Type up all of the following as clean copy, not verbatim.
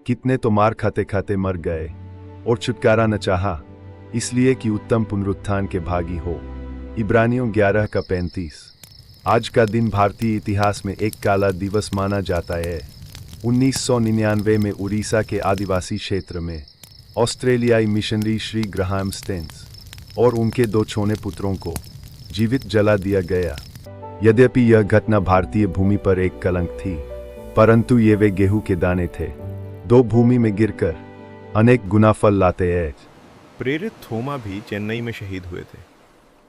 कितने तो मार खाते खाते मर गए और छुटकारा न चाहा, इसलिए कि उत्तम पुनरुत्थान के भागी हो। इब्रानियों 11:35। आज का दिन भारतीय इतिहास में एक काला दिवस माना जाता है। 1999 में उड़ीसा के आदिवासी क्षेत्र में ऑस्ट्रेलियाई मिशनरी श्री ग्राहम स्टेन्स और उनके 2 छोने पुत्रों को जीवित जला दिया गया। यद्यपि यह घटना भारतीय भूमि पर एक कलंक थी, परंतु ये वे गेहूं के दाने थे, 2 भूमि में गिरकर अनेक गुना फल लाते हैं। प्रेरित थोमा भी चेन्नई में शहीद हुए थे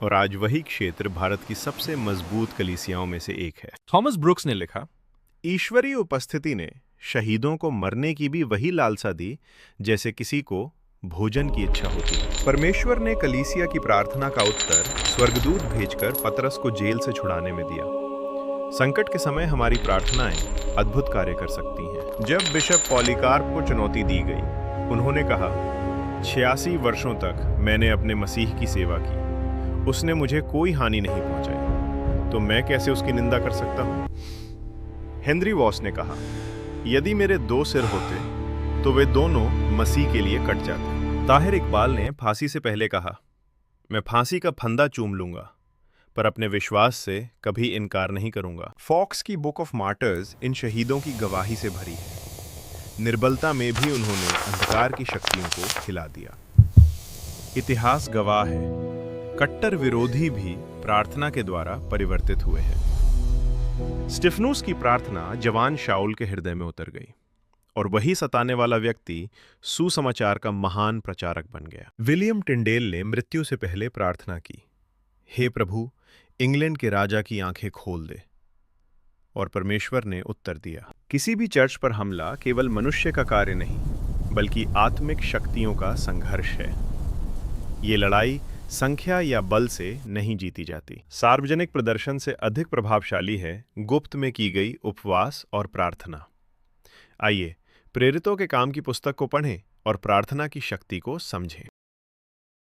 और आज वही क्षेत्र भारत की सबसे मजबूत कलीसियाओं में से एक है। थॉमस ब्रुक्स ने लिखा, ईश्वरीय उपस्थिति ने शहीदों को मरने की भी वही लालसा दी जैसे किसी को भोजन की इच्छा होती है। परमेश्वर ने कलीसिया की प्रार्थना का उत्तर स्वर्गदूत भेजकर पतरस को जेल से छुड़ाने में दिया। संकट के समय हमारी प्रार्थनाएं अद्भुत कार्य कर सकती हैं। जब बिशप पॉलीकार्प को चुनौती दी गई, उन्होंने कहा, 86 वर्षों तक मैंने अपने मसीह की सेवा की, उसने मुझे कोई हानि नहीं पहुंचाई, तो मैं कैसे उसकी निंदा कर सकता हूं? हेनरी वॉस ने कहा, यदि मेरे 2 सिर होते तो वे दोनों मसीह के लिए कट जाते। ताहिर इकबाल ने फांसी से पहले कहा, मैं फांसी का फंदा चूम लूंगा, पर अपने विश्वास से कभी इनकार नहीं करूंगा। फॉक्स की बुक ऑफ मार्टर्स इन शहीदों की गवाही से भरी है। निर्बलता में भी उन्होंने अंधकार की शक्तियों को हिला दिया। इतिहास गवाह है, कट्टर विरोधी भी प्रार्थना के द्वारा परिवर्तित हुए हैं। स्टिफनुस की प्रार्थना जवान शाऊल के हृदय में उतर गई और वही सताने वाला व्यक्ति सुसमाचार का महान प्रचारक बन गया। विलियम टिंडेल ने मृत्यु से पहले प्रार्थना की, हे प्रभु, इंग्लैंड के राजा की आंखें खोल दे, और परमेश्वर ने उत्तर दिया। किसी भी चर्च पर हमला केवल मनुष्य का कार्य नहीं, बल्कि आत्मिक शक्तियों का संघर्ष है। ये लड़ाई संख्या या बल से नहीं जीती जाती। सार्वजनिक प्रदर्शन से अधिक प्रभावशाली है गुप्त में की गई उपवास और प्रार्थना। आइए प्रेरितों के काम की पुस्तक को पढ़ें और प्रार्थना की शक्ति को समझें।